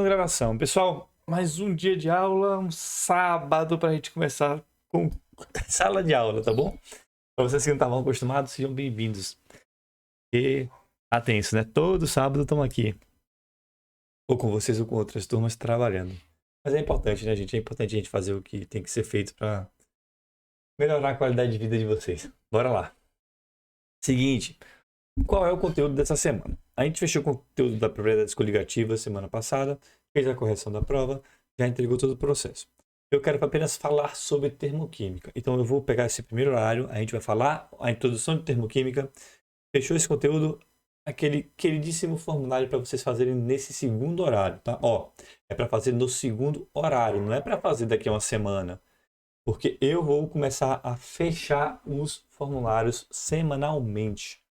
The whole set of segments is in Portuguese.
Gravação. Pessoal, mais um dia de aula, um sábado para a gente começar com sala de aula, tá bom? Para vocês que não estavam acostumados, sejam bem-vindos. E atentos, né? Todo sábado estamos aqui. Ou com vocês ou com outras turmas trabalhando. Mas é importante, né, gente? É importante a gente fazer o que tem que ser feito para melhorar a qualidade de vida de vocês. Bora lá. Seguinte, qual é o conteúdo dessa semana? A gente fechou o conteúdo da probabilidade coligativa semana passada, fez a correção da prova, já entregou todo o processo. Eu quero apenas falar sobre termoquímica. Então eu vou pegar esse primeiro horário, a gente vai falar a introdução de termoquímica. Fechou esse conteúdo, aquele queridíssimo formulário para vocês fazerem nesse segundo horário, tá? Ó, é para fazer no segundo horário, não é para fazer daqui a uma semana. Porque eu vou começar a fechar os formulários semanalmente.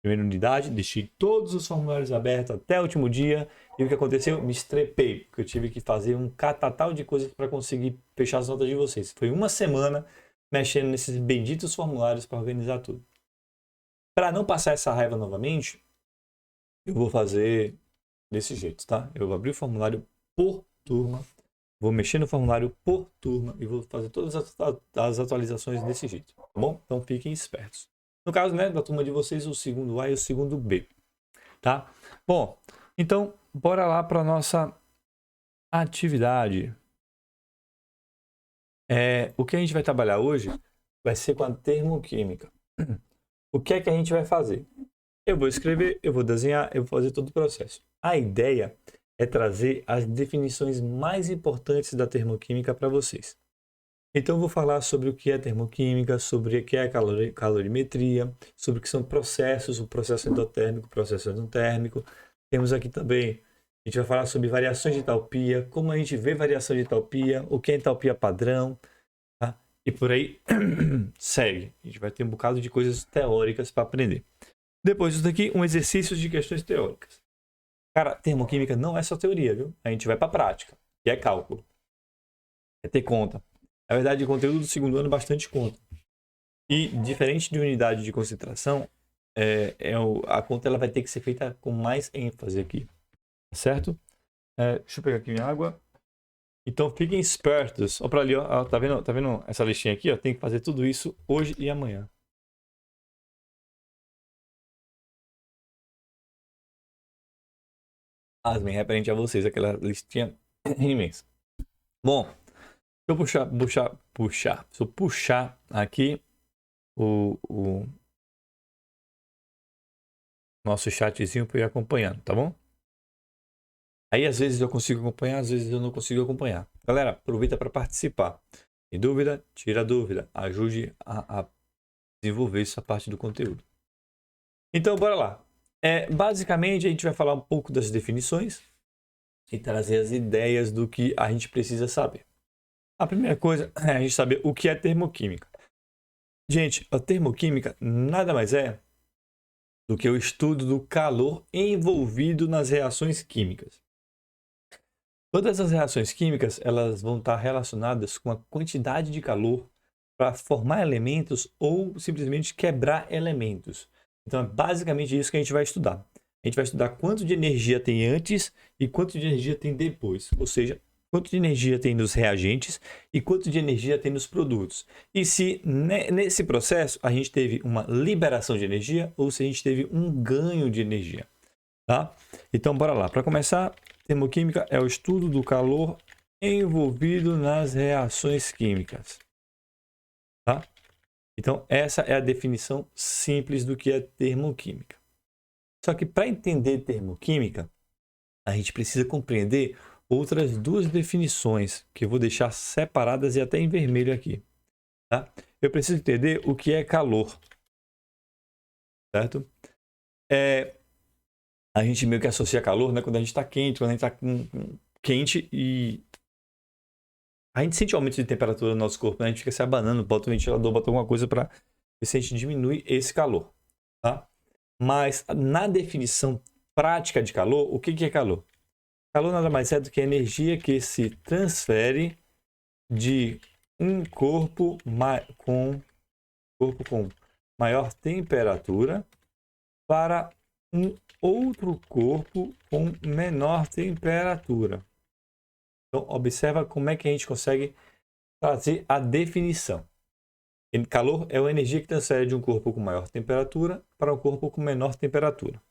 Primeira unidade, deixei todos os formulários abertos até o último dia. E o que aconteceu? Me estrepei, porque eu tive que fazer um catatal de coisas para conseguir fechar as notas de vocês. Foi uma semana mexendo nesses benditos formulários para organizar tudo. Para não passar essa raiva novamente, eu vou fazer desse jeito, tá? Eu vou abrir o formulário por turma, vou mexer no formulário por turma e vou fazer todas as atualizações desse jeito, tá bom? Então fiquem espertos. No caso, né, da turma de vocês, o segundo A e o segundo B, tá? Bom, então, bora lá para nossa atividade. O que a gente vai trabalhar hoje vai ser com a termoquímica. O que é que a gente vai fazer? Eu vou escrever, eu vou desenhar, eu vou fazer todo o processo. A ideia é trazer as definições mais importantes da termoquímica para vocês. Então, eu vou falar sobre o que é termoquímica, sobre o que é calorimetria, sobre o que são processos, o processo endotérmico, o processo endotérmico. Temos aqui também, a gente vai falar sobre variações de entalpia, como a gente vê variação de entalpia, o que é entalpia padrão, tá? E por aí segue. A gente vai ter um bocado de coisas teóricas para aprender. Depois disso daqui, um exercício de questões teóricas. Cara, termoquímica não é só teoria, viu? A gente vai para a prática, que é cálculo. É ter conta. Na verdade, o conteúdo do segundo ano é bastante conta. E, diferente de unidade de concentração, a conta ela vai ter que ser feita com mais ênfase aqui. Certo? Deixa eu pegar aqui minha água. Então, fiquem espertos. Olha para ali, ó. Tá vendo essa listinha aqui? Ó? Tem que fazer tudo isso hoje e amanhã. Asmem, referente a vocês, aquela listinha imensa. Bom, se eu puxar aqui o nosso chatzinho para ir acompanhando, tá bom? Aí às vezes eu consigo acompanhar, às vezes eu não consigo acompanhar. Galera, aproveita para participar. Tem dúvida? Tira a dúvida. Ajude a desenvolver essa parte do conteúdo. Então, bora lá. Basicamente, a gente vai falar um pouco das definições e trazer as ideias do que a gente precisa saber. A primeira coisa é a gente saber o que é termoquímica. Gente, a termoquímica nada mais é do que o estudo do calor envolvido nas reações químicas. Todas as reações químicas elas vão estar relacionadas com a quantidade de calor para formar elementos ou simplesmente quebrar elementos. Então é basicamente isso que a gente vai estudar. A gente vai estudar quanto de energia tem antes e quanto de energia tem depois. Ou seja, quanto de energia tem nos reagentes e quanto de energia tem nos produtos. E se nesse processo a gente teve uma liberação de energia ou se a gente teve um ganho de energia. Tá? Então bora lá. Para começar, termoquímica é o estudo do calor envolvido nas reações químicas. Tá? Então essa é a definição simples do que é termoquímica. Só que para entender termoquímica, a gente precisa compreender outras duas definições que eu vou deixar separadas e até em vermelho aqui. Tá? Eu preciso entender o que é calor. Certo? A gente meio que associa calor, né? Quando a gente está quente, quando a gente está quente e a gente sente aumento de temperatura no nosso corpo, né? A gente fica se abanando, bota o ventilador, bota alguma coisa para ver se a gente diminui esse calor, tá? Mas na definição prática de calor, o que é calor? Calor nada mais é do que a energia que se transfere de um corpo com maior temperatura para um outro corpo com menor temperatura. Então, observa como é que a gente consegue fazer a definição. Calor é uma energia que transfere de um corpo com maior temperatura para um corpo com menor temperatura.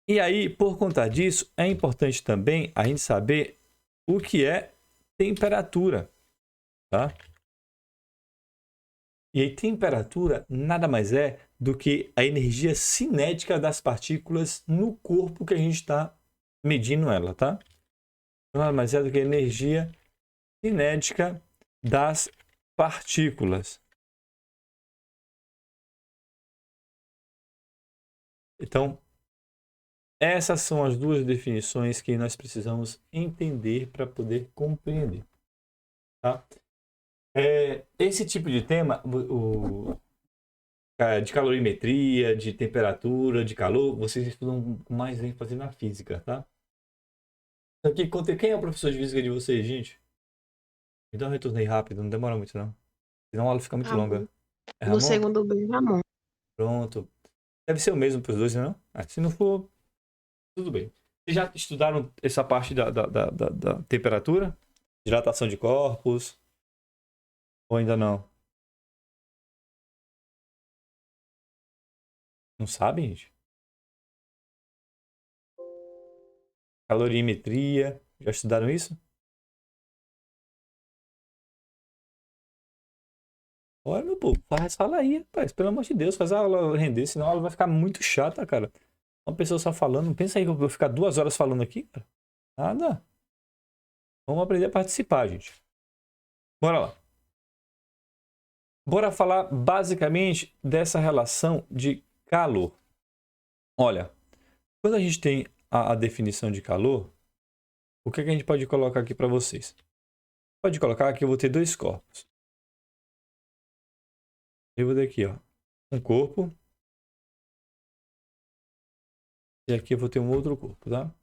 E aí, por conta disso, é importante também a gente saber o que é temperatura, tá? E aí, temperatura nada mais é do que a energia cinética das partículas no corpo que a gente está medindo ela, tá? Nada mais é do que a energia cinética das partículas. Então, essas são as duas definições que nós precisamos entender para poder compreender. Tá? Esse tipo de tema, de calorimetria, de temperatura, de calor, vocês estudam com mais ênfase na física, tá? Aqui, quem é o professor de física de vocês, gente? Me dá um retorno aí rápido, não demora muito não. Senão a aula fica muito longa. Ramon. É No Ramon? segundo B, Ramon. Pronto. Deve ser o mesmo para os dois, não? Se não for, tudo bem. Vocês já estudaram essa parte da temperatura? Dilatação de corpos? Ou ainda não? Não sabem, gente? Calorimetria. Já estudaram isso? Olha, meu povo, fala aí, rapaz. Pelo amor de Deus, faz a aula render, senão a aula vai ficar muito chata, cara. Uma pessoa só falando. Pensa aí que eu vou ficar 2 horas falando aqui, cara. Nada. Vamos aprender a participar, gente. Bora lá. Bora falar basicamente dessa relação de calor. Olha, quando a gente tem a definição de calor, o que a gente pode colocar aqui para vocês? Pode colocar que eu vou ter 2 corpos. Eu vou ter aqui, ó, um corpo. E aqui eu vou ter um outro corpo, tá?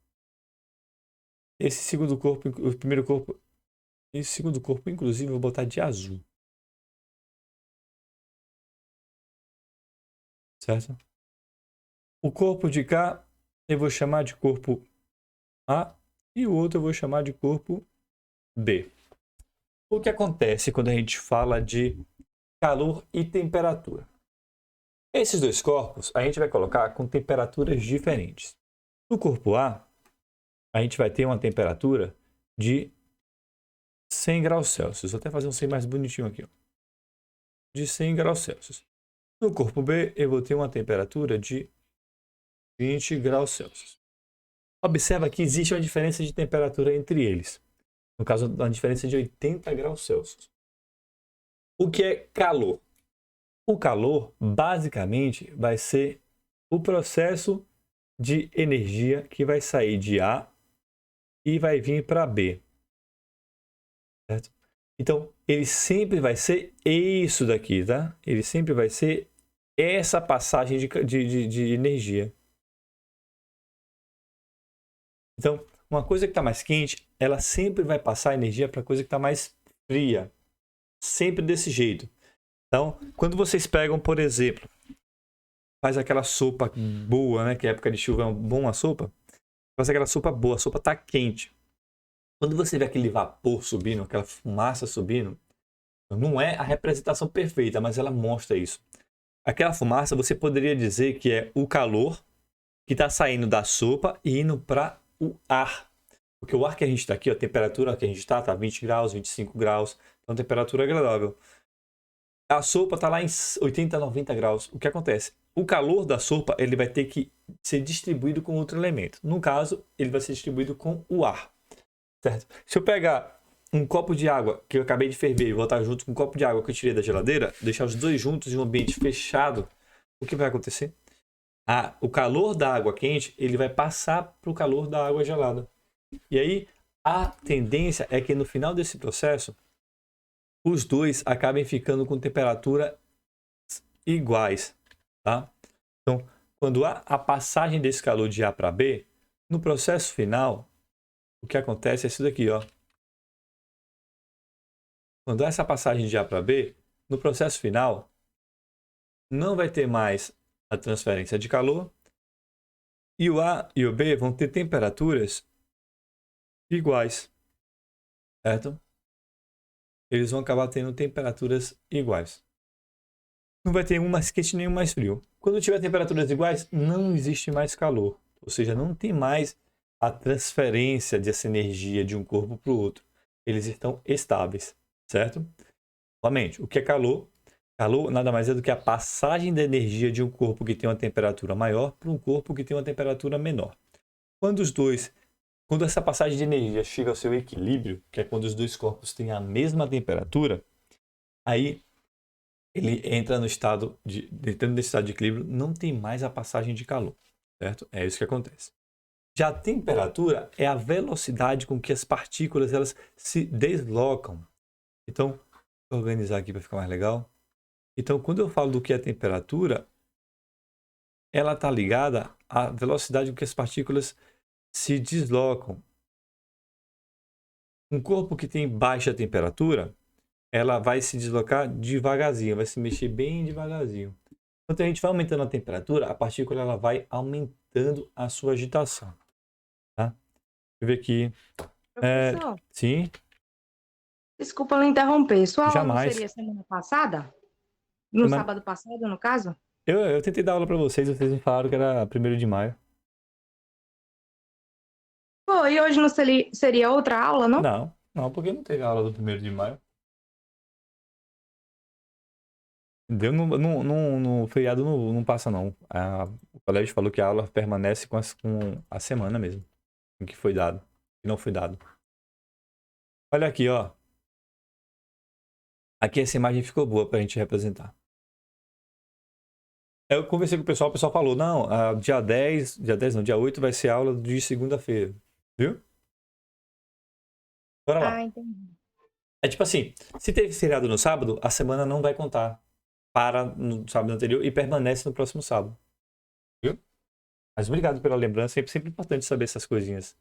Esse segundo corpo, o primeiro corpo, esse segundo corpo, inclusive, eu vou botar de azul. Certo? O corpo de cá eu vou chamar de corpo A e o outro eu vou chamar de corpo B. O que acontece quando a gente fala de calor e temperatura? Esses 2 corpos a gente vai colocar com temperaturas diferentes. No corpo A, a gente vai ter uma temperatura de 100 graus Celsius. Vou até fazer um 100 mais bonitinho aqui. Ó. De 100 graus Celsius. No corpo B, eu vou ter uma temperatura de 20 graus Celsius. Observa que existe uma diferença de temperatura entre eles. No caso, uma diferença de 80 graus Celsius. O que é calor? O calor, basicamente, vai ser o processo de energia que vai sair de A e vai vir para B. Certo? Então, ele sempre vai ser isso daqui, tá? Ele sempre vai ser essa passagem de energia. Então, uma coisa que está mais quente, ela sempre vai passar energia para a coisa que está mais fria. Sempre desse jeito. Então, quando vocês pegam, por exemplo, faz aquela sopa boa, né? Que é época de chuva é uma sopa. Faz aquela sopa boa, a sopa está quente. Quando você vê aquele vapor subindo, aquela fumaça subindo, não é a representação perfeita, mas ela mostra isso. Aquela fumaça você poderia dizer que é o calor que está saindo da sopa e indo para o ar. Porque o ar que a gente está aqui, a temperatura que a gente está 20 graus, 25 graus, então temperatura agradável. A sopa está lá em 80, 90 graus. O que acontece? O calor da sopa ele vai ter que ser distribuído com outro elemento. No caso, ele vai ser distribuído com o ar. Certo? Se eu pegar um copo de água que eu acabei de ferver e botar junto com um copo de água que eu tirei da geladeira, deixar os dois juntos em um ambiente fechado, o que vai acontecer? O calor da água quente ele vai passar para o calor da água gelada. E aí a tendência é que no final desse processo os dois acabem ficando com temperatura iguais, tá? Então, quando há a passagem desse calor de A para B, no processo final, o que acontece é isso daqui, ó. Quando há essa passagem de A para B, no processo final, não vai ter mais a transferência de calor e o A e o B vão ter temperaturas iguais. certo? Eles vão acabar tendo temperaturas iguais. Não vai ter um mais quente nem um mais frio. Quando tiver temperaturas iguais, não existe mais calor. Ou seja, não tem mais a transferência dessa energia de um corpo para o outro. Eles estão estáveis, certo? Novamente, o que é calor? Calor nada mais é do que a passagem da energia de um corpo que tem uma temperatura maior para um corpo que tem uma temperatura menor. Quando essa passagem de energia chega ao seu equilíbrio, que é quando os dois corpos têm a mesma temperatura, aí ele entra no estado entrando nesse estado de equilíbrio, não tem mais a passagem de calor, certo? É isso que acontece. Já a temperatura é a velocidade com que as partículas elas se deslocam. Então, vou organizar aqui para ficar mais legal. Então, quando eu falo do que é temperatura, ela está ligada à velocidade com que as partículas se deslocam. Um corpo que tem baixa temperatura, ela vai se deslocar devagarzinho, vai se mexer bem devagarzinho. Quando a gente vai aumentando a temperatura, a partícula ela vai aumentando a sua agitação. Tá? Deixa eu ver aqui. Professor, Sim, desculpa lhe interromper. Sua aula não jamais. seria semana passada? No Semana- sábado passado, no caso? Eu tentei dar aula para vocês me falaram que era 1º de maio. Pô, e hoje não seria outra aula, não? Não, não, porque não teve aula do 1º de maio. Deu no feriado não passa, não. O colégio falou que a aula permanece com a semana mesmo, em que foi dado, que não foi dado. Olha aqui, ó. Aqui essa imagem ficou boa pra gente representar. Eu conversei com o pessoal falou, não, dia 8 vai ser aula de segunda-feira. Viu? Bora Ah, lá. entendi. É tipo assim, se teve feriado no sábado, a semana não vai contar para no sábado anterior e permanece no próximo sábado. Viu? Mas obrigado pela lembrança, é sempre importante saber essas coisinhas.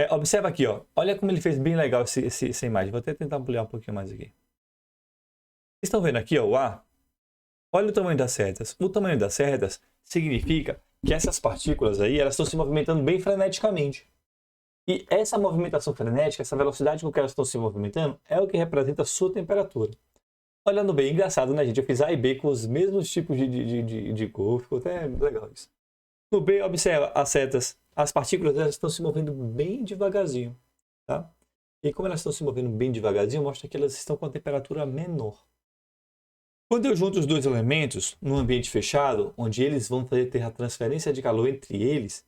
Observa aqui, ó. Olha como ele fez bem legal essa imagem. Vou até tentar ampliar um pouquinho mais aqui. Vocês estão vendo aqui, ó, o ar? Olha o tamanho das setas. O tamanho das setas significa que essas partículas aí, elas estão se movimentando bem freneticamente. E essa movimentação frenética, essa velocidade com que elas estão se movimentando, é o que representa a sua temperatura. Olhando bem, engraçado, né, gente? Eu fiz A e B com os mesmos tipos de cor, ficou até legal isso. No B, observa as setas. As partículas elas estão se movendo bem devagarzinho, tá? E como elas estão se movendo bem devagarzinho, mostra que elas estão com a temperatura menor. Quando eu junto os dois elementos num ambiente fechado, onde eles vão ter a transferência de calor entre eles,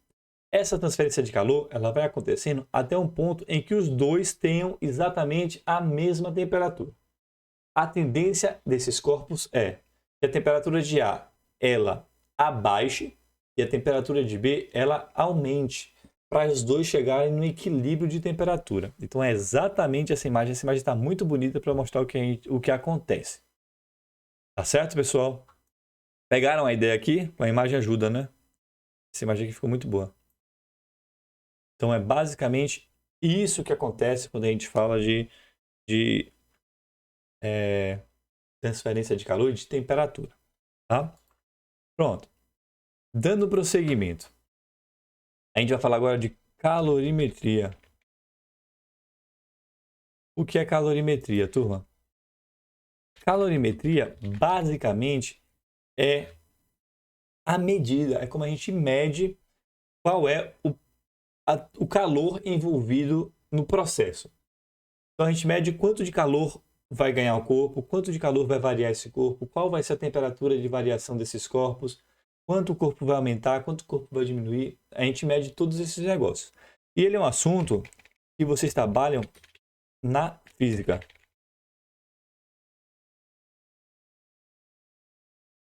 essa transferência de calor ela vai acontecendo até um ponto em que os dois tenham exatamente a mesma temperatura. A tendência desses corpos é que a temperatura de A ela abaixe e a temperatura de B ela aumente para os dois chegarem no equilíbrio de temperatura. Então é exatamente essa imagem. Essa imagem está muito bonita para mostrar o que acontece. Tá certo, pessoal? Pegaram a ideia aqui? A imagem ajuda, né? Essa imagem aqui ficou muito boa. Então é basicamente isso que acontece quando a gente fala de transferência de calor e de temperatura. Tá? Pronto. Dando prosseguimento. A gente vai falar agora de calorimetria. O que é calorimetria, turma? Calorimetria, basicamente, é a medida, é como a gente mede qual é o calor envolvido no processo. Então a gente mede quanto de calor vai ganhar o corpo, quanto de calor vai variar esse corpo, qual vai ser a temperatura de variação desses corpos, quanto o corpo vai aumentar, quanto o corpo vai diminuir. A gente mede todos esses negócios. E ele é um assunto que vocês trabalham na física.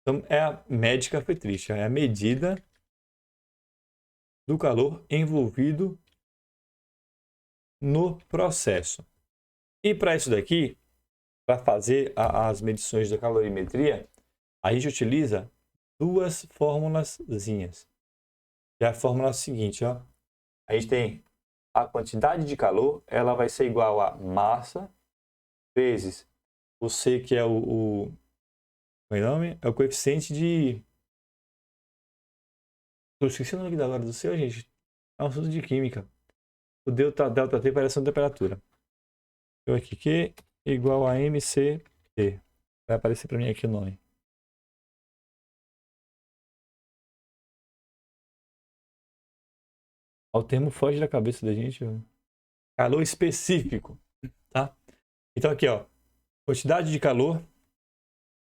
Então, é a médica fetriz, é a medida do calor envolvido no processo. E para isso daqui, para fazer as medições da calorimetria, a gente utiliza duas formulazinhas. Que é a fórmula seguinte, ó. A gente tem a quantidade de calor, ela vai ser igual a massa vezes o C, que é o meu nome, é o coeficiente de... Eu esqueci o nome da hora do seu, gente. É um assunto de química. O delta T parece uma temperatura. Eu aqui, Q igual a MCT. Vai aparecer para mim aqui o nome. O termo foge da cabeça da gente. Calor específico, tá? Então aqui, ó, quantidade de calor,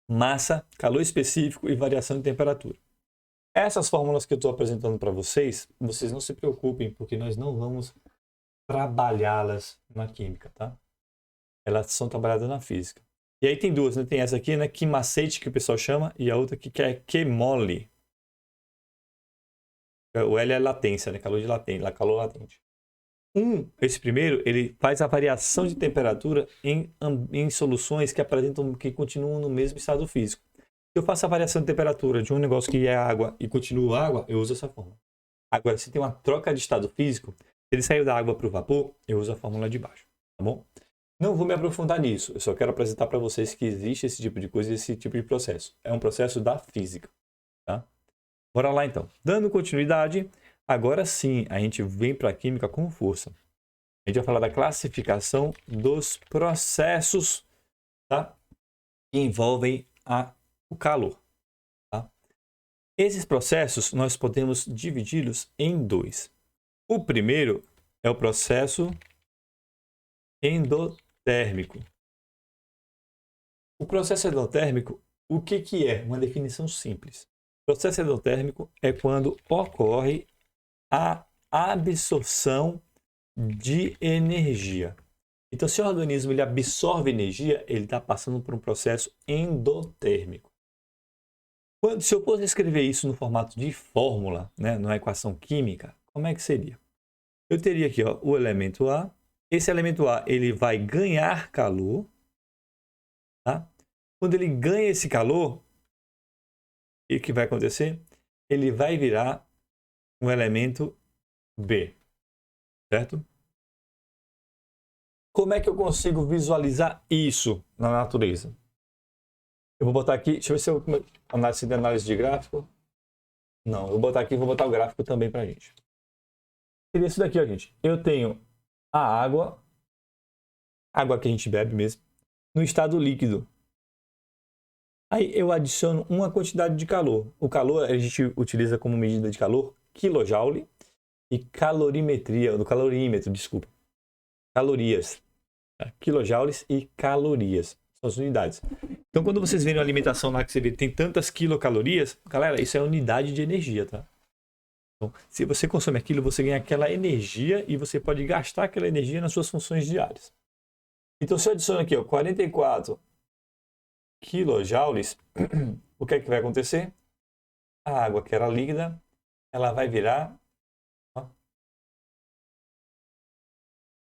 massa, calor específico e variação de temperatura. Essas fórmulas que eu estou apresentando para vocês, vocês não se preocupem, porque nós não vamos trabalhá-las na química, tá? Elas são trabalhadas na física. E aí tem duas, né? Tem essa aqui, né? Quimacete, que o pessoal chama, e a outra aqui que é Qmole. O L é latência, né? Calor de latência, calor latente. Esse primeiro, ele faz a variação de temperatura em soluções que continuam no mesmo estado físico. Se eu faço a variação de temperatura de um negócio que é água e continua água, eu uso essa fórmula. Agora, se tem uma troca de estado físico, se ele saiu da água para o vapor, eu uso a fórmula de baixo, tá bom? Não vou me aprofundar nisso, eu só quero apresentar para vocês que existe esse tipo de coisa, esse tipo de processo. É um processo da física, tá? Bora lá então. Dando continuidade, agora sim a gente vem para a química com força. A gente vai falar da classificação dos processos, tá? Que envolvem o calor. Tá? Esses processos nós podemos dividi-los em dois. O primeiro é o processo endotérmico. O processo endotérmico, o que é? Uma definição simples. O processo endotérmico é quando ocorre a absorção de energia. Então, se o organismo ele absorve energia, ele está passando por um processo endotérmico. Se eu fosse escrever isso no formato de fórmula, né, numa equação química, como é que seria? Eu teria aqui ó, o elemento A. Esse elemento A ele vai ganhar calor. Tá? Quando ele ganha esse calor, o que vai acontecer? Ele vai virar um elemento B. Certo? Como é que eu consigo visualizar isso na natureza? Eu vou botar aqui, deixa eu ver se eu análise de gráfico. Não, eu vou botar aqui, vou botar o gráfico também pra gente. Seria isso daqui, ó, gente. Eu tenho a água que a gente bebe mesmo, no estado líquido. Aí eu adiciono uma quantidade de calor. O calor a gente utiliza como medida de calor quilojoule e calorimetria, do calorímetro, desculpa. Calorias. Quilojoules e calorias. São as unidades. Então, quando vocês verem a alimentação lá que você vê tem tantas quilocalorias, galera, isso é unidade de energia, tá? Então, se você consome aquilo, você ganha aquela energia e você pode gastar aquela energia nas suas funções diárias. Então, se eu adiciono aqui, ó, 44 quilojoules, o que é que vai acontecer? A água que era líquida, ela vai virar ó,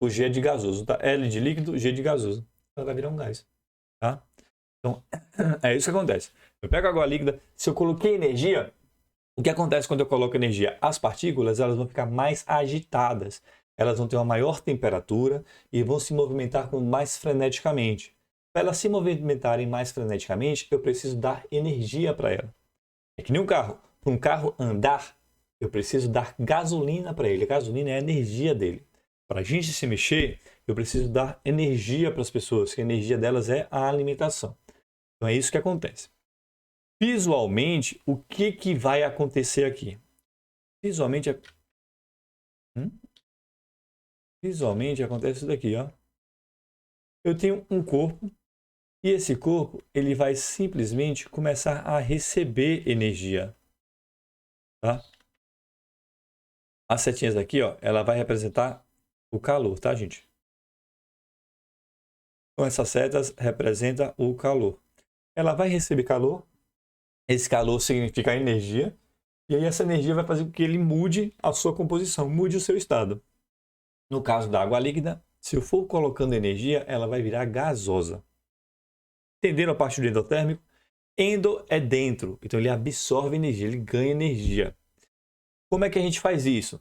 o G de gasoso, tá? L de líquido, G de gasoso. Ela vai virar um gás, tá? Então, é isso que acontece. Eu pego a água líquida, se eu coloquei energia, o que acontece quando eu coloco energia? As partículas elas vão ficar mais agitadas, elas vão ter uma maior temperatura e vão se movimentar mais freneticamente. Para elas se movimentarem mais freneticamente, eu preciso dar energia para ela. É que nem um carro. Para um carro andar, eu preciso dar gasolina para ele. A gasolina é a energia dele. Para a gente se mexer, eu preciso dar energia para as pessoas, que a energia delas é a alimentação. Então é isso que acontece. Visualmente, o que vai acontecer aqui? Visualmente acontece isso daqui, ó. Eu tenho um corpo e esse corpo ele vai simplesmente começar a receber energia, tá? As setinhas aqui, ó, ela vai representar o calor, tá, gente? Então essas setas representam o calor. Ela vai receber calor. Esse calor significa energia. E aí essa energia vai fazer com que ele mude a sua composição, mude o seu estado. No caso da água líquida, se eu for colocando energia, ela vai virar gasosa. Entenderam a parte do endotérmico? Endo é dentro, então ele absorve energia, ele ganha energia. Como é que a gente faz isso?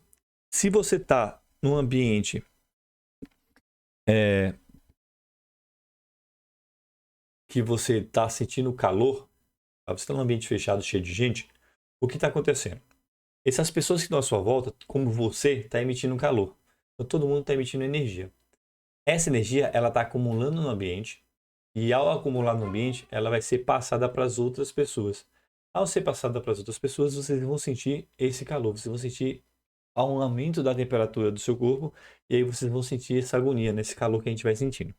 Se você está num ambiente que você está sentindo calor, você está num ambiente fechado, cheio de gente, o que está acontecendo? Essas pessoas que estão à sua volta, como você, está emitindo calor. Então todo mundo está emitindo energia. Essa energia ela está acumulando no ambiente e ao acumular no ambiente, ela vai ser passada para as outras pessoas. Ao ser passada para as outras pessoas, vocês vão sentir esse calor, vocês vão sentir um aumento da temperatura do seu corpo e aí vocês vão sentir essa agonia, nesse calor que a gente vai sentindo,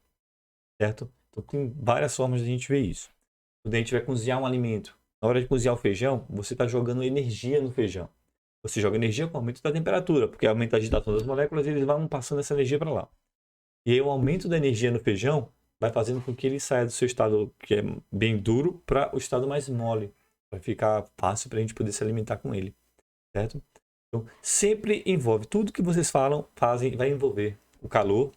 certo? Então tem várias formas de a gente ver isso. Quando a gente vai cozinhar um alimento, na hora de cozinhar o feijão, você está jogando energia no feijão. Você joga energia com o aumento da temperatura, porque aumenta a agitação das moléculas e eles vão passando essa energia para lá. E aí o aumento da energia no feijão vai fazendo com que ele saia do seu estado que é bem duro para o estado mais mole. Vai ficar fácil para a gente poder se alimentar com ele, certo? Então, sempre envolve, tudo que vocês fazem, vai envolver o calor,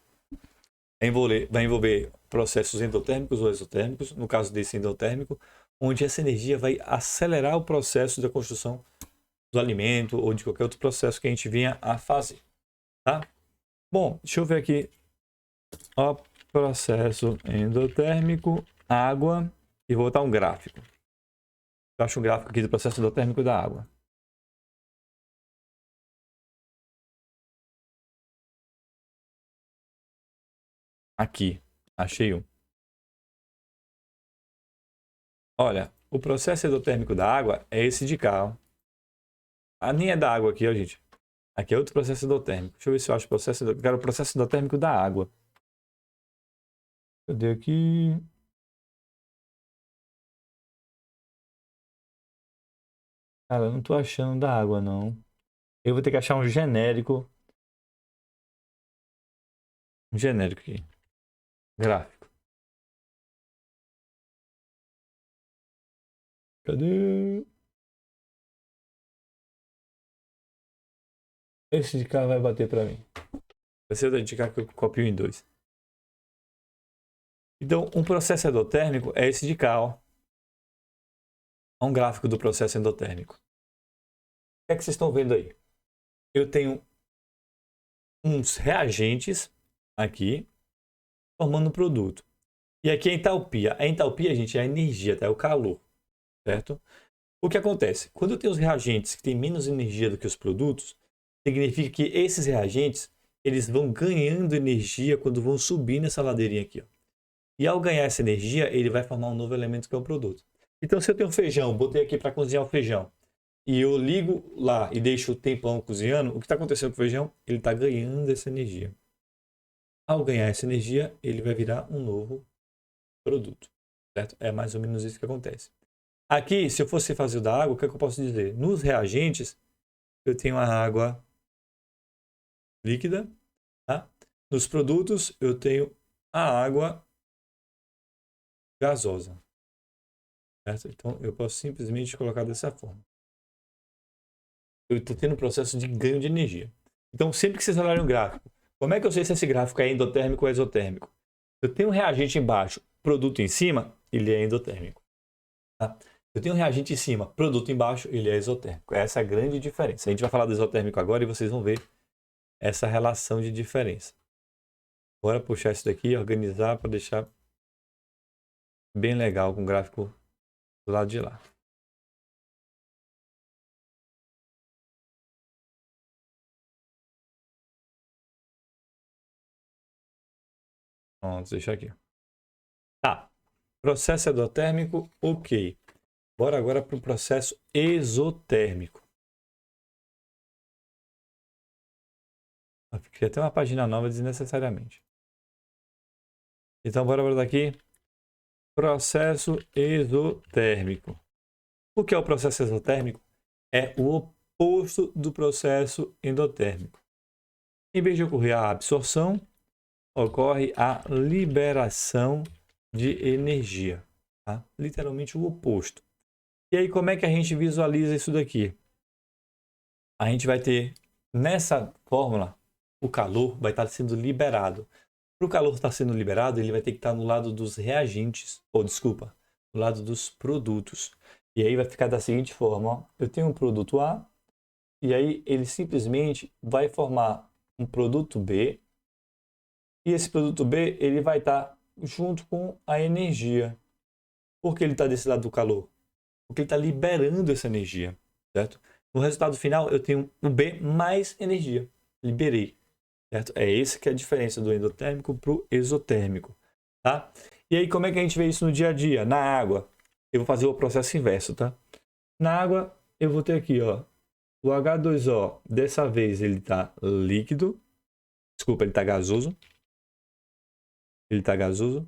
vai envolver processos endotérmicos ou exotérmicos, no caso desse endotérmico, onde essa energia vai acelerar o processo da construção do alimento ou de qualquer outro processo que a gente venha a fazer, tá? Bom, deixa eu ver aqui. Ó, processo endotérmico, água, e vou botar um gráfico. Eu acho um gráfico aqui do processo endotérmico da água. Aqui, achei um. Olha, o processo endotérmico da água é esse de cá, ó. A linha da água aqui, ó, gente. Aqui é outro processo endotérmico. Deixa eu ver se eu acho o processo endotérmico. Quero o processo endotérmico da água. Cadê aqui? Cara, eu não tô achando da água, não. Eu vou ter que achar um genérico. Um genérico aqui. Gráfico. Cadê? Esse de cá vai bater pra mim. Vai ser o de cá que eu copio em 2. Então, um processo endotérmico é esse de cá, ó. É um gráfico do processo endotérmico. O que é que vocês estão vendo aí? Eu tenho uns reagentes aqui formando um produto. E aqui a entalpia. A entalpia, gente, é a energia, tá? É o calor, certo? O que acontece? Quando eu tenho os reagentes que têm menos energia do que os produtos, significa que esses reagentes eles vão ganhando energia quando vão subir nessa ladeirinha aqui, ó. E ao ganhar essa energia, ele vai formar um novo elemento que é o produto. Então, se eu tenho feijão, botei aqui para cozinhar o feijão, e eu ligo lá e deixo o tempão cozinhando, o que está acontecendo com o feijão? Ele está ganhando essa energia. Ao ganhar essa energia, ele vai virar um novo produto, certo? É mais ou menos isso que acontece. Aqui, se eu fosse fazer o da água, o que é que eu posso dizer? Nos reagentes, eu tenho a água líquida, tá? Nos produtos, eu tenho a água gasosa, certo? Então, eu posso simplesmente colocar dessa forma. Eu estou tendo um processo de ganho de energia. Então, sempre que vocês olharem um gráfico, como é que eu sei se esse gráfico é endotérmico ou exotérmico? Eu tenho um reagente embaixo, produto em cima, ele é endotérmico. Tá? Eu tenho um reagente em cima, produto embaixo, ele é exotérmico. Essa é a grande diferença. A gente vai falar do exotérmico agora e vocês vão ver essa relação de diferença. Bora puxar isso daqui, organizar para deixar bem legal com o gráfico do lado de lá. Vamos deixar aqui. Tá. Processo endotérmico, ok. Bora agora para o processo exotérmico. Eu criei até uma página nova desnecessariamente. Então, bora daqui. Processo exotérmico. O que é o processo exotérmico? É o oposto do processo endotérmico. Em vez de ocorrer a absorção, ocorre a liberação de energia. Tá? Literalmente o oposto. E aí, como é que a gente visualiza isso daqui? A gente vai ter, nessa fórmula, o calor vai estar sendo liberado. Para o calor estar sendo liberado, ele vai ter que estar no lado dos reagentes, ou desculpa, no lado dos produtos. E aí vai ficar da seguinte forma, ó. Eu tenho um produto A, e aí ele simplesmente vai formar um produto B, e esse produto B ele vai estar junto com a energia. Por que ele está desse lado do calor? Porque ele está liberando essa energia, certo? No resultado final, eu tenho o B mais energia. Liberei, certo? É esse que é a diferença do endotérmico para o exotérmico, tá? E aí, como é que a gente vê isso no dia a dia? Na água, eu vou fazer o processo inverso, tá? Na água, eu vou ter aqui, ó, o H2O, dessa vez ele está líquido, desculpa, ele está gasoso. Ele está gasoso.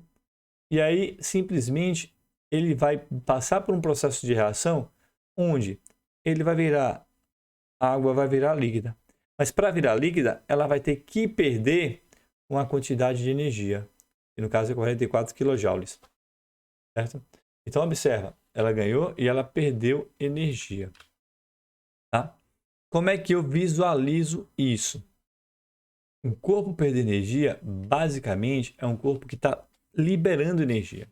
E aí, simplesmente, ele vai passar por um processo de reação onde ele vai virar, a água vai virar líquida. Mas para virar líquida, ela vai ter que perder uma quantidade de energia. Que no caso é 44 kJ. Certo? Então, observa, ela ganhou e ela perdeu energia. Tá? Como é que eu visualizo isso? Um corpo perder energia, basicamente, é um corpo que está liberando energia.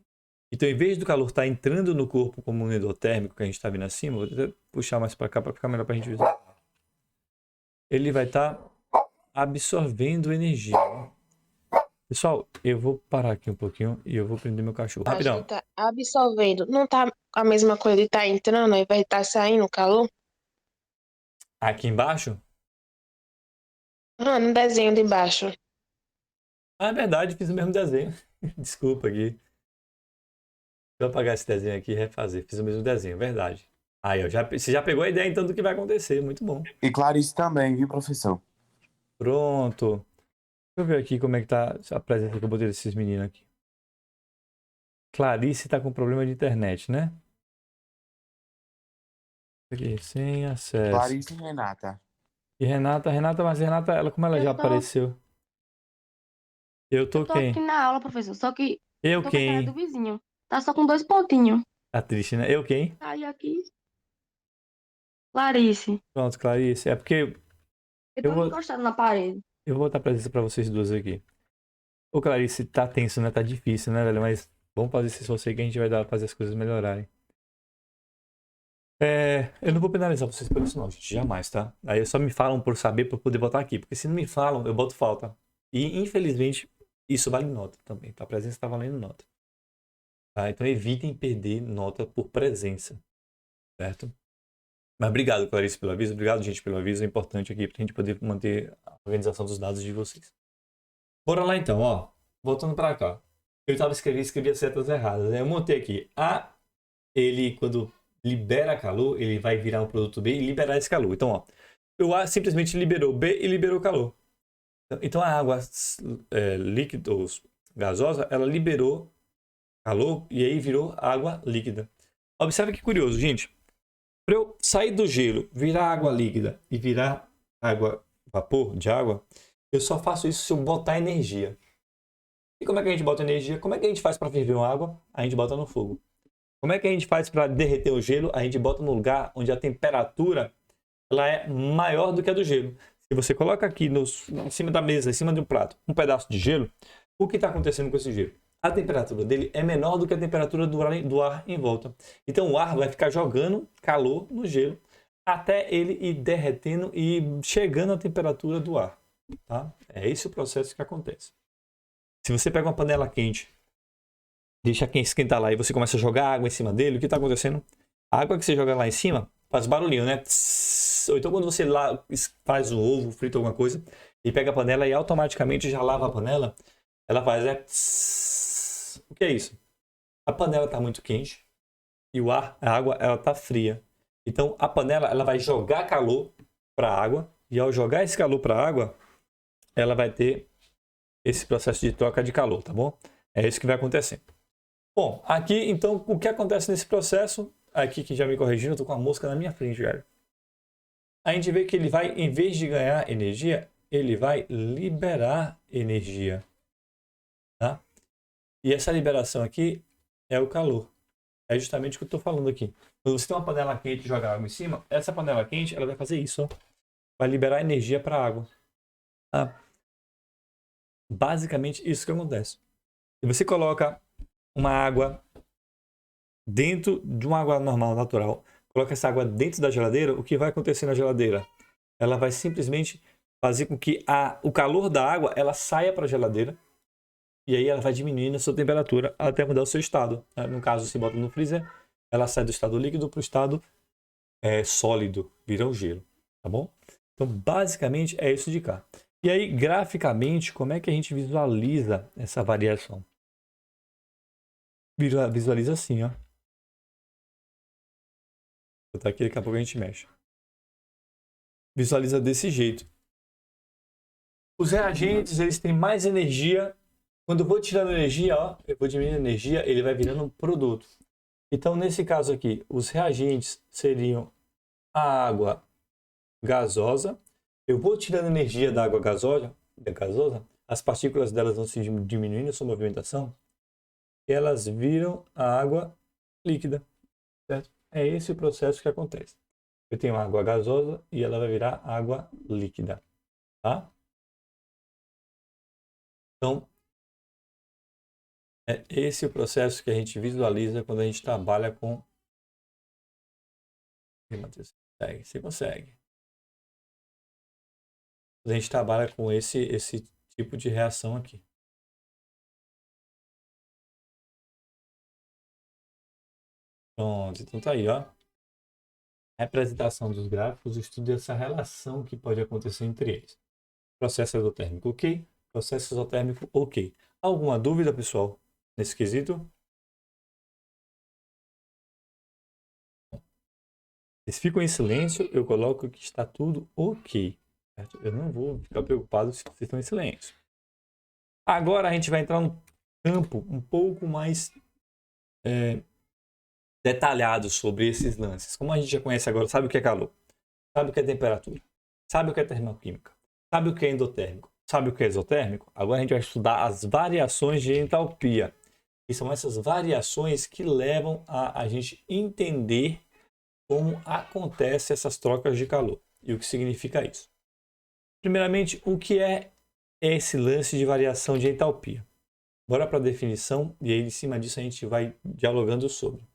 Então, em vez do calor estar entrando no corpo como um endotérmico que a gente está vendo acima, vou até puxar mais para cá para ficar melhor para a gente visualizar. Ele vai estar absorvendo energia. Pessoal, eu vou parar aqui um pouquinho e eu vou prender meu cachorro. Rapidão. A gente tá absorvendo. Não tá a mesma coisa de tá entrando e vai estar saindo o calor? Aqui embaixo? Ah, no desenho de baixo. Ah, é verdade, fiz o mesmo desenho. Desculpa aqui. Vou apagar esse desenho aqui e refazer. Fiz o mesmo desenho, verdade. Aí, ó, você já pegou a ideia então do que vai acontecer. Muito bom. E Clarice também, viu, professor? Pronto. Deixa eu ver aqui como é que tá a presença que eu botei desses meninos aqui. Clarice tá com problema de internet, né? Aqui, sem acesso. Clarice e Renata. E Renata, mas Renata, ela, como ela já apareceu? Eu tô Eu tô quem? aqui na aula, professor, só que Eu tô com a cara do quem? vizinho. Tá só com 2 pontinhos. Tá triste, né? Eu quem? Aí aqui. Clarice. Pronto, Clarice. É porque Eu tô encostado na parede. eu vou botar a presença pra vocês duas aqui. Ô, Clarice, tá tenso, né? Tá difícil, né, velho? Mas vamos fazer esse esforço aí que a gente vai dar pra fazer as coisas melhorarem. Eu não vou penalizar vocês por isso não, gente. Jamais, tá? Aí só me falam por saber, pra eu poder botar aqui. Porque se não me falam, eu boto falta. E, infelizmente, isso vale nota também, tá? A presença tá valendo nota. Tá? Então evitem perder nota por presença. Certo? Mas obrigado, Clarice, pelo aviso. Obrigado, gente, pelo aviso. É importante aqui pra gente poder manter a organização dos dados de vocês. Bora lá então, ó. Voltando pra cá. Eu tava escrevia setas erradas. Aí eu montei aqui. A, ele, quando libera calor, ele vai virar um produto B e liberar esse calor. Então, ó. O A simplesmente liberou B e liberou calor. Então, a água líquida ou gasosa, ela liberou calor e aí virou água líquida. Observe que curioso, gente. Para eu sair do gelo, virar água líquida e virar vapor de água, eu só faço isso se eu botar energia. E como é que a gente bota energia? Como é que a gente faz para ferver uma água? A gente bota no fogo. Como é que a gente faz para derreter o gelo? A gente bota no lugar onde a temperatura ela é maior do que a do gelo. Se você coloca aqui em cima da mesa, em cima de um prato, um pedaço de gelo, o que está acontecendo com esse gelo? A temperatura dele é menor do que a temperatura do ar em volta. Então o ar vai ficar jogando calor no gelo até ele ir derretendo e chegando à temperatura do ar. Tá? É esse o processo que acontece. Se você pega uma panela quente, deixa quem esquentar lá e você começa a jogar água em cima dele, o que está acontecendo? A água que você joga lá em cima faz barulhinho, né? Ou então quando você lá faz um ovo, frita alguma coisa, e pega a panela e automaticamente já lava a panela, ela faz, né? O que é isso? A panela está muito quente e a água, ela está fria. Então a panela, ela vai jogar calor para a água e ao jogar esse calor para a água, ela vai ter esse processo de troca de calor, tá bom? É isso que vai acontecer. Bom, aqui então o que acontece nesse processo? Aqui que já me corrigindo, eu tô com a mosca na minha frente, velho. A gente vê que ele vai, em vez de ganhar energia, ele vai liberar energia, tá? E essa liberação aqui é o calor. É justamente o que eu estou falando aqui. Quando você tem uma panela quente e joga água em cima, essa panela quente ela vai fazer isso, ó. Vai liberar energia para a água. Tá? Basicamente isso que acontece. Se você coloca uma água dentro de uma água normal, natural, coloca essa água dentro da geladeira, o que vai acontecer na geladeira? Ela vai simplesmente fazer com que o calor da água ela saia para a geladeira e aí ela vai diminuindo a sua temperatura até mudar o seu estado. No caso, se bota no freezer, ela sai do estado líquido para o estado sólido, vira um gelo, tá bom? Então, basicamente, é isso de cá. E aí, graficamente, como é que a gente visualiza essa variação? Visualiza assim, ó. Vou botar aqui, daqui a pouco a gente mexe. Visualiza desse jeito. Os reagentes, eles têm mais energia. Quando eu vou tirando energia, ó, eu vou diminuindo a energia, ele vai virando um produto. Então, nesse caso aqui, os reagentes seriam a água gasosa. Eu vou tirando energia da água gasosa, as partículas delas vão se diminuindo a sua movimentação, e elas viram a água líquida. Certo? É esse o processo que acontece. Eu tenho água gasosa e ela vai virar água líquida. Tá? Então, é esse o processo que a gente visualiza quando a gente trabalha com... Você consegue. A gente trabalha com esse tipo de reação aqui. Pronto, então tá aí, ó. Representação dos gráficos, estudo essa relação que pode acontecer entre eles. Processo exotérmico, ok. Processo exotérmico, ok. Alguma dúvida, pessoal, nesse quesito? Eles ficam em silêncio, eu coloco que está tudo ok. Certo? Eu não vou ficar preocupado se vocês estão em silêncio. Agora a gente vai entrar num campo um pouco mais detalhado sobre esses lances. Como a gente já conhece agora, sabe o que é calor? Sabe o que é temperatura? Sabe o que é termoquímica? Sabe o que é endotérmico? Sabe o que é exotérmico? Agora a gente vai estudar as variações de entalpia. E são essas variações que levam a gente entender como acontecem essas trocas de calor e o que significa isso. Primeiramente, o que é esse lance de variação de entalpia? Bora para a definição e aí em cima disso a gente vai dialogando sobre.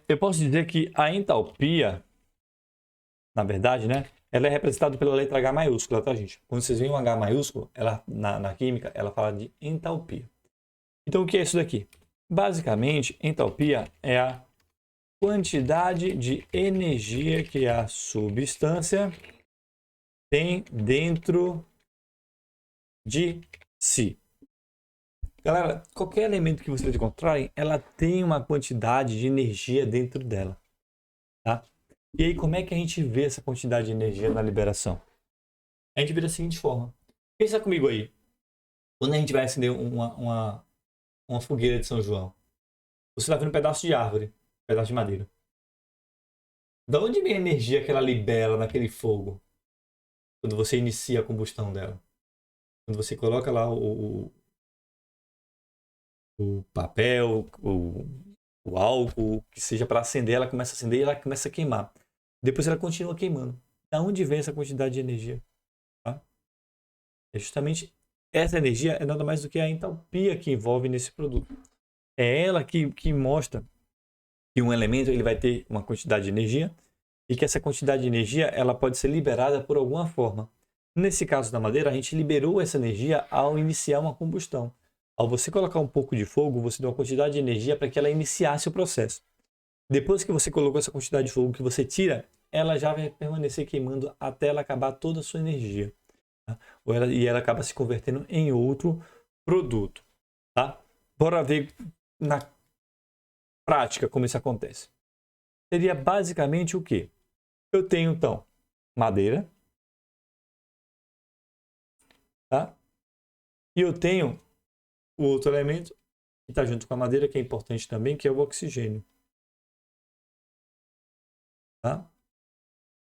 Eu posso dizer que a entalpia, na verdade, né, ela é representada pela letra H maiúscula, tá, gente? Quando vocês veem um H maiúsculo, ela, na química, ela fala de entalpia. Então, o que é isso daqui? Basicamente, entalpia é a quantidade de energia que a substância tem dentro de si. Galera, qualquer elemento que vocês encontrarem, ela tem uma quantidade de energia dentro dela. Tá? E aí, como é que a gente vê essa quantidade de energia na liberação? A gente vê da seguinte forma. Pensa comigo aí. Quando a gente vai acender uma fogueira de São João, você está vendo um pedaço de árvore, um pedaço de madeira. Da onde vem a energia que ela libera naquele fogo? Quando você inicia a combustão dela. Quando você coloca lá o papel, o álcool, que seja para acender, ela começa a acender e ela começa a queimar. Depois ela continua queimando. Da onde vem essa quantidade de energia? Tá? É justamente essa energia é nada mais do que a entalpia que envolve nesse produto. É ela que mostra que um elemento ele vai ter uma quantidade de energia e que essa quantidade de energia ela pode ser liberada por alguma forma. Nesse caso da madeira, a gente liberou essa energia ao iniciar uma combustão. Ao você colocar um pouco de fogo, você deu uma quantidade de energia para que ela iniciasse o processo. Depois que você colocou essa quantidade de fogo que você tira, ela já vai permanecer queimando até ela acabar toda a sua energia. Tá? E ela acaba se convertendo em outro produto. Tá? Bora ver na prática como isso acontece. Seria basicamente o quê? Eu tenho então madeira. Tá? E eu tenho o outro elemento que está junto com a madeira, que é importante também, que é o oxigênio. Tá?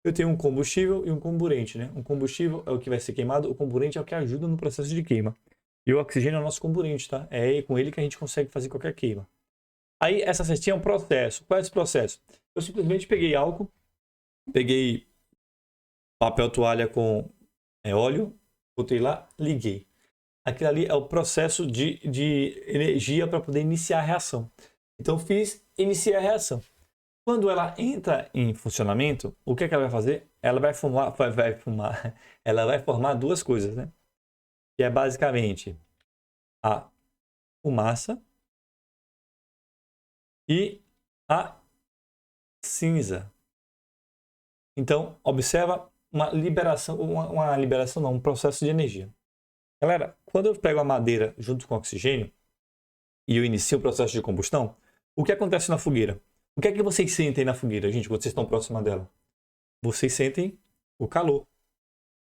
Eu tenho um combustível e um comburente. Né? Um combustível é o que vai ser queimado, o comburente é o que ajuda no processo de queima. E o oxigênio é o nosso comburente. Tá? É com ele que a gente consegue fazer qualquer queima. Aí essa cestinha é um processo. Qual é esse processo? Eu simplesmente peguei álcool, peguei papel toalha com óleo, botei lá, liguei. Aquilo ali é o processo de energia para poder iniciar a reação. Então, iniciei a reação. Quando ela entra em funcionamento, o que é que ela vai fazer? Ela vai ela vai formar duas coisas, né? Que é basicamente a fumaça e a cinza. Então, observa uma liberação, um processo de energia. Galera, quando eu pego a madeira junto com o oxigênio e eu inicio o processo de combustão, o que acontece na fogueira? O que é que vocês sentem na fogueira, gente, quando vocês estão próxima dela? Vocês sentem o calor.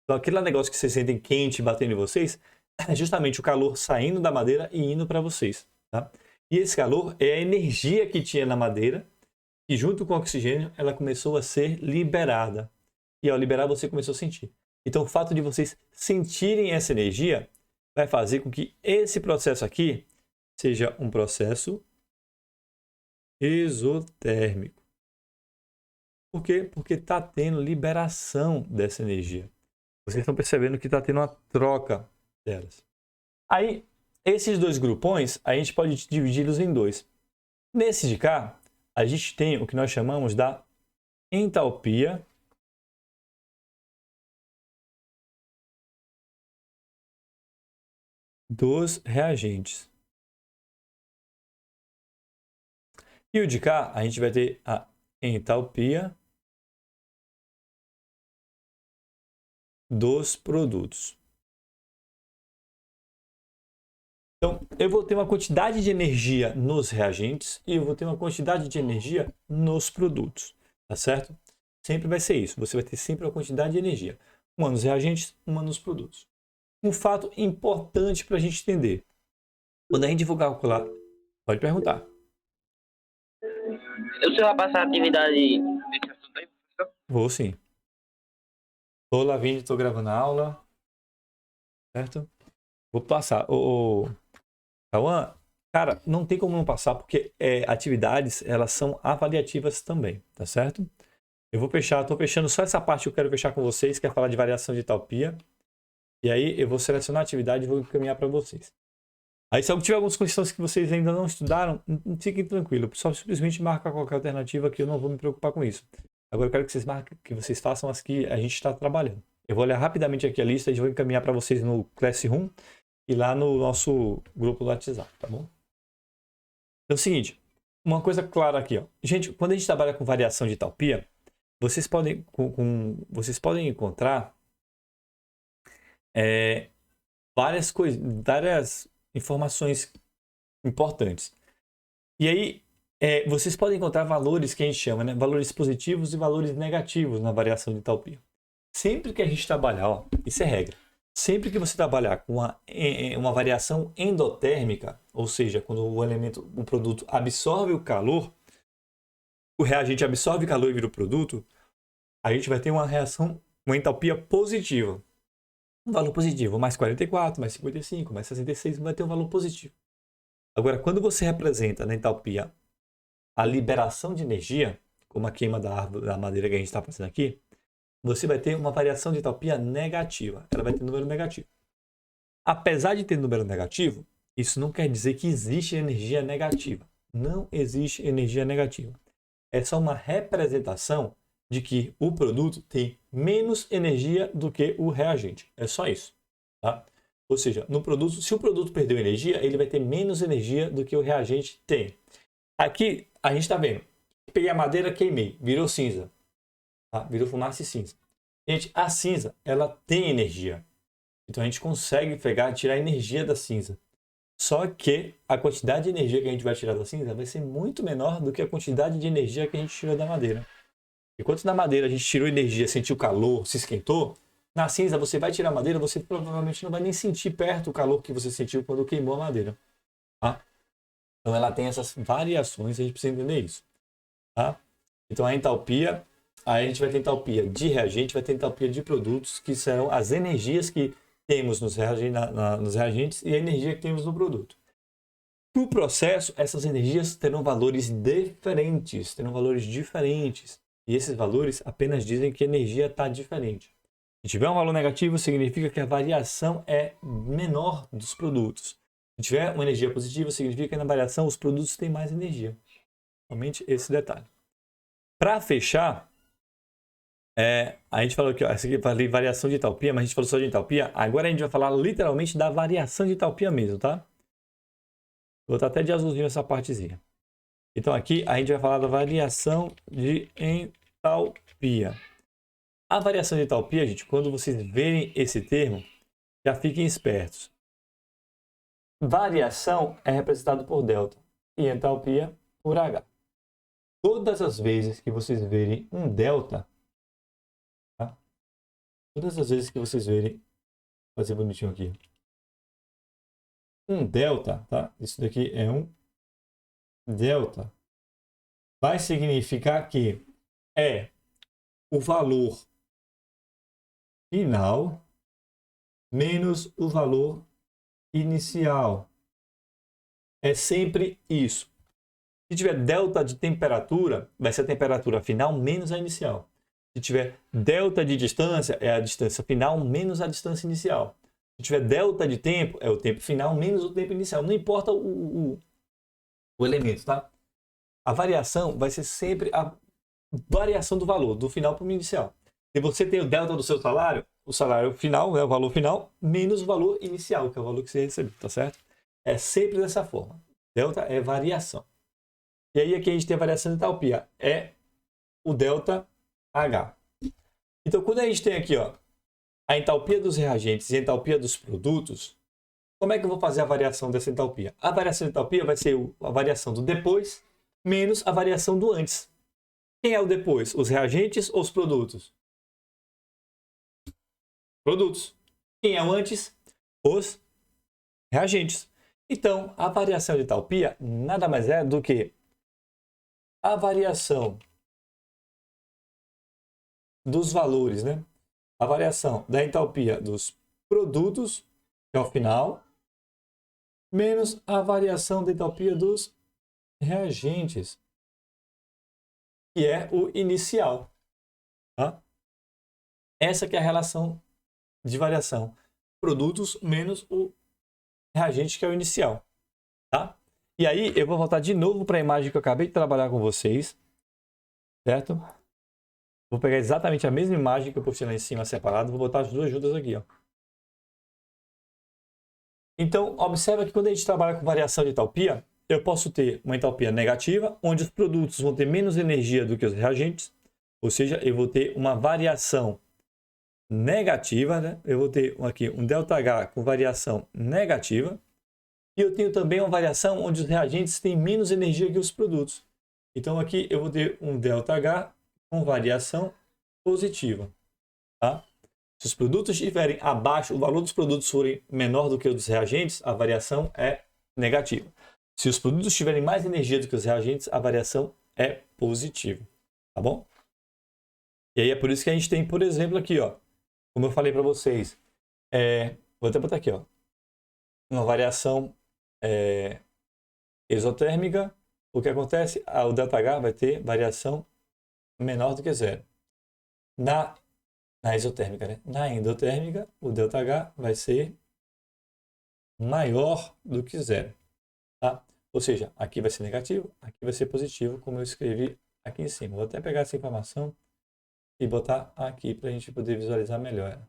Então, aquele negócio que vocês sentem quente batendo em vocês é justamente o calor saindo da madeira e indo para vocês. Tá? E esse calor é a energia que tinha na madeira e junto com o oxigênio ela começou a ser liberada. E ao liberar você começou a sentir. Então, o fato de vocês sentirem essa energia vai fazer com que esse processo aqui seja um processo exotérmico. Por quê? Porque está tendo liberação dessa energia. Vocês estão percebendo que está tendo uma troca delas. Aí, esses dois grupões, a gente pode dividi-los em dois. Nesse de cá, a gente tem o que nós chamamos da entalpia dos reagentes. E o de cá, a gente vai ter a entalpia dos produtos. Então, eu vou ter uma quantidade de energia nos reagentes e eu vou ter uma quantidade de energia nos produtos, tá certo? Sempre vai ser isso, você vai ter sempre uma quantidade de energia, uma nos reagentes, uma nos produtos. Um fato importante para a gente entender, quando a gente for calcular, pode perguntar. O senhor vai passar a atividade desse assunto aí, professor? Vou sim. Tô lá vindo, tô gravando a aula, certo? Vou passar. Cauã, cara, não tem como não passar, porque atividades, elas são avaliativas também, tá certo? Eu vou fechar, tô fechando só essa parte que eu quero fechar com vocês, que é falar de variação de entalpia. E aí eu vou selecionar a atividade e vou encaminhar para vocês. Aí se tiver algumas questões que vocês ainda não estudaram, fiquem tranquilos. Só simplesmente marca qualquer alternativa que eu não vou me preocupar com isso. Agora eu quero que vocês marquem, que vocês façam as que a gente está trabalhando. Eu vou olhar rapidamente aqui a lista e vou encaminhar para vocês no Classroom e lá no nosso grupo do WhatsApp, tá bom? Então é o seguinte, uma coisa clara aqui, ó. Gente, quando a gente trabalha com variação de entalpia, vocês podem encontrar várias informações importantes. E aí, vocês podem encontrar valores que a gente chama, né? Valores positivos e valores negativos na variação de entalpia. Sempre que a gente trabalhar, ó, isso é regra. Sempre que você trabalhar com uma variação endotérmica, ou seja, quando o produto absorve o calor, o reagente absorve o calor e vira o produto, a gente vai ter uma entalpia positiva. Um valor positivo, mais 44, mais 55, mais 66, vai ter um valor positivo. Agora, quando você representa na entalpia a liberação de energia, como a queima da madeira que a gente está fazendo aqui, você vai ter uma variação de entalpia negativa. Ela vai ter número negativo. Apesar de ter número negativo, isso não quer dizer que existe energia negativa. Não existe energia negativa. É só uma representação de que o produto tem menos energia do que o reagente. É só isso. Tá? Ou seja, no produto, se o produto perdeu energia, ele vai ter menos energia do que o reagente tem. Aqui a gente está vendo. Peguei a madeira, queimei, virou cinza. Tá? Virou fumaça e cinza. Gente, a cinza, ela tem energia. Então a gente consegue pegar e tirar a energia da cinza. Só que a quantidade de energia que a gente vai tirar da cinza vai ser muito menor do que a quantidade de energia que a gente tirou da madeira. Enquanto na madeira a gente tirou energia, sentiu calor, se esquentou, na cinza você vai tirar a madeira, você provavelmente não vai nem sentir perto o calor que você sentiu quando queimou a madeira. Tá? Então ela tem essas variações, a gente precisa entender isso. Tá? Então a entalpia, aí a gente vai ter entalpia de reagente, vai ter entalpia de produtos, que serão as energias que temos nos reagentes e a energia que temos no produto. No processo, essas energias terão valores diferentes, E esses valores apenas dizem que a energia está diferente. Se tiver um valor negativo, significa que a variação é menor dos produtos. Se tiver uma energia positiva, significa que na variação os produtos têm mais energia. Somente esse detalhe. Para fechar, a gente falou que essa aqui eu falei variação de entalpia, mas a gente falou só de entalpia. Agora a gente vai falar literalmente da variação de entalpia mesmo, tá? Vou botar até de azulzinho essa partezinha. Então aqui a gente vai falar da variação de entalpia. A variação de entalpia, gente, quando vocês verem esse termo, já fiquem espertos. Variação é representado por delta e entalpia por H. Todas as vezes que vocês verem um delta, tá? Todas as vezes que vocês verem, vou fazer bonitinho aqui, um delta, tá? Isso daqui é um delta. Vai significar que é o valor final menos o valor inicial. É sempre isso. Se tiver delta de temperatura, vai ser a temperatura final menos a inicial. Se tiver delta de distância, é a distância final menos a distância inicial. Se tiver delta de tempo, é o tempo final menos o tempo inicial. Não importa o elemento, tá? A variação vai ser sempre a variação do valor, do final para o inicial. Se você tem o delta do seu salário, o salário final, né, o valor final, menos o valor inicial, que é o valor que você recebeu, tá certo? É sempre dessa forma. Delta é variação. E aí aqui a gente tem a variação de entalpia, é o delta H. Então quando a gente tem aqui, ó, a entalpia dos reagentes e a entalpia dos produtos, como é que eu vou fazer a variação dessa entalpia? A variação de entalpia vai ser a variação do depois menos a variação do antes. Quem é o depois? Os reagentes ou os produtos? Produtos. Quem é o antes? Os reagentes. Então, a variação de entalpia nada mais é do que a variação dos valores, né? A variação da entalpia dos produtos, que é o final, menos a variação da entalpia dos reagentes, que é o inicial. Tá? Essa que é a relação de variação. Produtos menos o reagente, que é o inicial. Tá? E aí eu vou voltar de novo para a imagem que eu acabei de trabalhar com vocês. Certo? Vou pegar exatamente a mesma imagem que eu postei lá em cima separado. Vou botar as duas juntas aqui. Ó. Então, observa que quando a gente trabalha com variação de entalpia, eu posso ter uma entalpia negativa, onde os produtos vão ter menos energia do que os reagentes. Ou seja, eu vou ter uma variação negativa, né? Eu vou ter aqui um ΔH com variação negativa. E eu tenho também uma variação onde os reagentes têm menos energia que os produtos. Então aqui eu vou ter um ΔH com variação positiva. Tá? Se os produtos estiverem abaixo, o valor dos produtos forem menor do que o dos reagentes, a variação é negativa. Se os produtos tiverem mais energia do que os reagentes, a variação é positiva. Tá bom? E aí é por isso que a gente tem, por exemplo, aqui, ó, como eu falei para vocês, vou até botar aqui, ó, uma variação exotérmica. O que acontece? O ΔH vai ter variação menor do que zero. Na exotérmica, né? Na endotérmica, o ΔH vai ser maior do que zero. Tá? Ou seja, aqui vai ser negativo, aqui vai ser positivo, como eu escrevi aqui em cima. Vou até pegar essa informação e botar aqui para a gente poder visualizar melhor.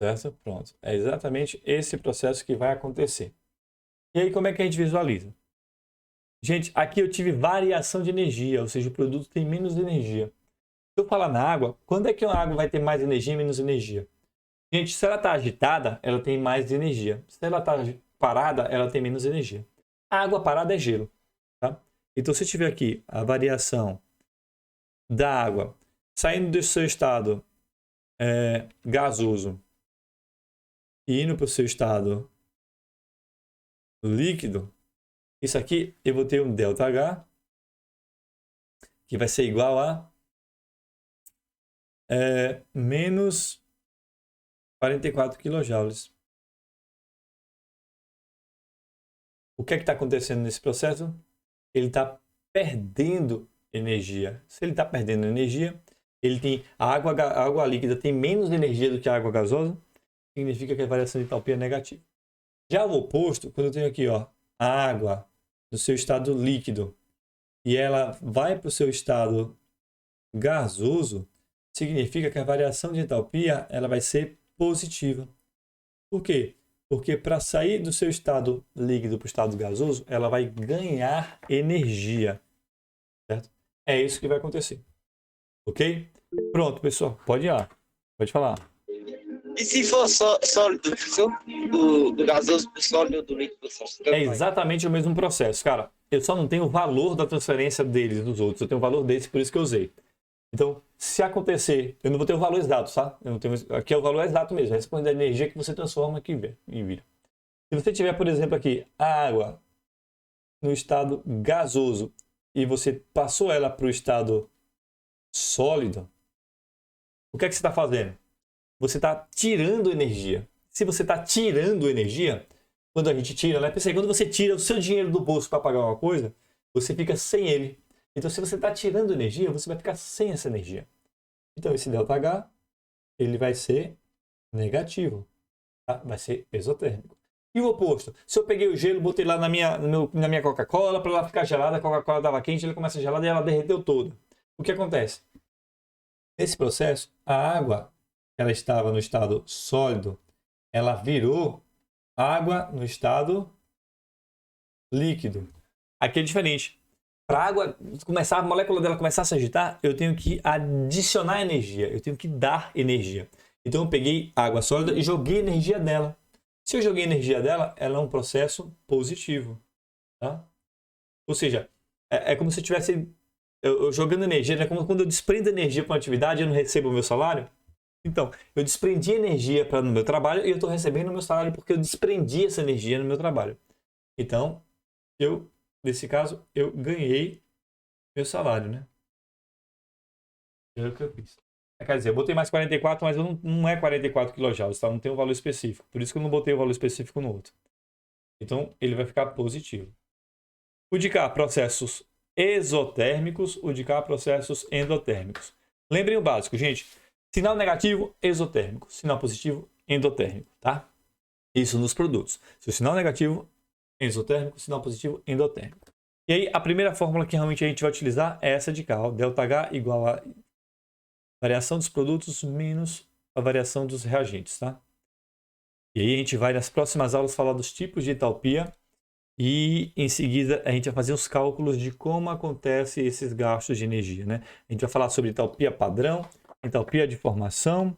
Certo? Pronto. É exatamente esse processo que vai acontecer. E aí, como é que a gente visualiza? Gente, aqui eu tive variação de energia, ou seja, o produto tem menos energia. Se eu falar na água, quando é que a água vai ter mais energia e menos energia? Gente, se ela está agitada, ela tem mais energia. Se ela está parada, ela tem menos energia. A água parada é gelo. Tá? Então, se eu tiver aqui a variação da água saindo do seu estado gasoso e indo para o seu estado líquido, isso aqui eu vou ter um ΔH que vai ser igual a menos 44 kJ. O que é que está acontecendo nesse processo? Ele está perdendo energia. Se ele está perdendo energia, ele tem a água líquida tem menos energia do que a água gasosa, significa que a variação de entalpia é negativa. Já o oposto, quando eu tenho aqui, ó, a água no seu estado líquido e ela vai para o seu estado gasoso, significa que a variação de entalpia ela vai ser positiva. Por quê? Porque para sair do seu estado líquido para o estado gasoso, ela vai ganhar energia. Certo? É isso que vai acontecer. Ok? Pronto, pessoal. Pode ir lá. Pode falar. E se for sólido, professor? Do gasoso pro sólido, do líquido pro sólido? É exatamente o mesmo processo, cara. Eu só não tenho o valor da transferência deles dos outros. Eu tenho o valor desse, por isso que eu usei. Então, se acontecer, eu não vou ter o valor exato, tá? Eu não tenho, aqui é o valor exato mesmo. Responde a energia que você transforma aqui em vira. Se você tiver, por exemplo, aqui a água no estado gasoso e você passou ela para o estado sólido, o que é que você está fazendo? Você está tirando energia. Se você está tirando energia, quando a gente tira, né? Pensei, quando você tira o seu dinheiro do bolso para pagar uma coisa, você fica sem ele. Então, se você está tirando energia, você vai ficar sem essa energia. Então, esse ΔH, ele vai ser negativo. Tá? Vai ser exotérmico. E o oposto? Se eu peguei o gelo, botei lá na minha Coca-Cola, para ela ficar gelada, a Coca-Cola estava quente, ela começa gelada e ela derreteu toda. O que acontece? Nesse processo, a água, ela estava no estado sólido, ela virou água no estado líquido. Aqui é diferente. Para a água começar, a molécula dela começar a se agitar, eu tenho que adicionar energia, eu tenho que dar energia. Então eu peguei água sólida e joguei energia dela. Se eu joguei energia dela, ela é um processo positivo. Tá? Ou seja, é como se eu estivesse jogando energia, né? Como quando eu desprendo energia para uma atividade, eu não recebo o meu salário. Então, eu desprendi energia no meu trabalho e eu estou recebendo o meu salário porque eu desprendi essa energia no meu trabalho. Então, nesse caso, eu ganhei meu salário, né? É o que eu fiz. Quer dizer, eu botei mais 44, mas não é 44 kJ, tá? Não tem um valor específico. Por isso que eu não botei o valor específico no outro. Então, ele vai ficar positivo. O de cá, processos exotérmicos. O de cá, processos endotérmicos. Lembrem o básico, gente. Sinal negativo, exotérmico. Sinal positivo, endotérmico, tá? Isso nos produtos. Se o sinal negativo, exotérmico, sinal positivo, endotérmico. E aí, a primeira fórmula que realmente a gente vai utilizar é essa de cá, ó, ΔH igual a variação dos produtos menos a variação dos reagentes, tá? E aí a gente vai nas próximas aulas falar dos tipos de entalpia e em seguida a gente vai fazer os cálculos de como acontece esses gastos de energia, né? A gente vai falar sobre entalpia padrão, entalpia de formação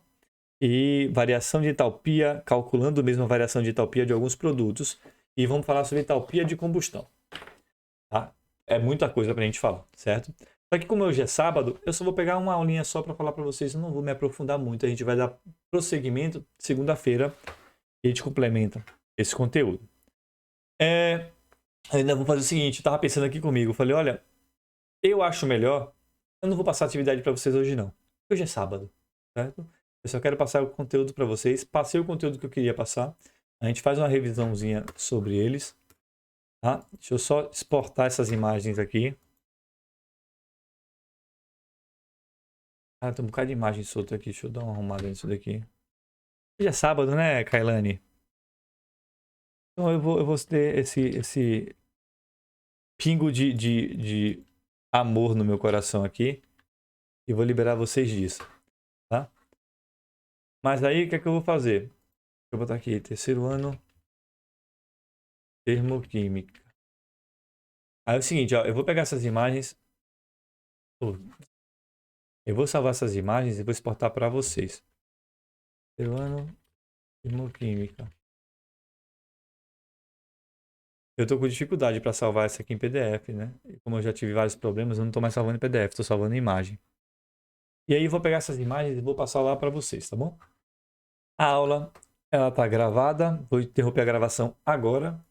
e variação de entalpia, calculando mesmo a variação de entalpia de alguns produtos. E vamos falar sobre entalpia de combustão. Tá? É muita coisa para a gente falar, certo? Só que como hoje é sábado, eu só vou pegar uma aulinha só para falar para vocês. Eu não vou me aprofundar muito. A gente vai dar prosseguimento segunda-feira e a gente complementa esse conteúdo. Ainda vou fazer o seguinte. Eu estava pensando aqui comigo. Eu falei, olha, eu acho melhor. Eu não vou passar atividade para vocês hoje não. Hoje é sábado, certo? Eu só quero passar o conteúdo para vocês. Passei o conteúdo que eu queria passar. A gente faz uma revisãozinha sobre eles. Tá? Deixa eu só exportar essas imagens aqui. Ah, tem um bocado de imagem solta aqui. Deixa eu dar uma arrumada nisso daqui. Hoje é sábado, né, Kailane? Então eu vou ter esse pingo de amor no meu coração aqui. E vou liberar vocês disso. Tá? Mas aí, o que é que eu vou fazer? Deixa eu botar aqui, terceiro ano, termoquímica. Aí é o seguinte, ó, eu vou pegar essas imagens, eu vou salvar essas imagens e vou exportar para vocês. Terceiro ano, termoquímica. Eu tô com dificuldade para salvar essa aqui em PDF, né? E como eu já tive vários problemas, eu não tô mais salvando em PDF, tô salvando em imagem. E aí eu vou pegar essas imagens e vou passar lá para vocês, tá bom? A aula, ela tá gravada. Vou interromper a gravação agora.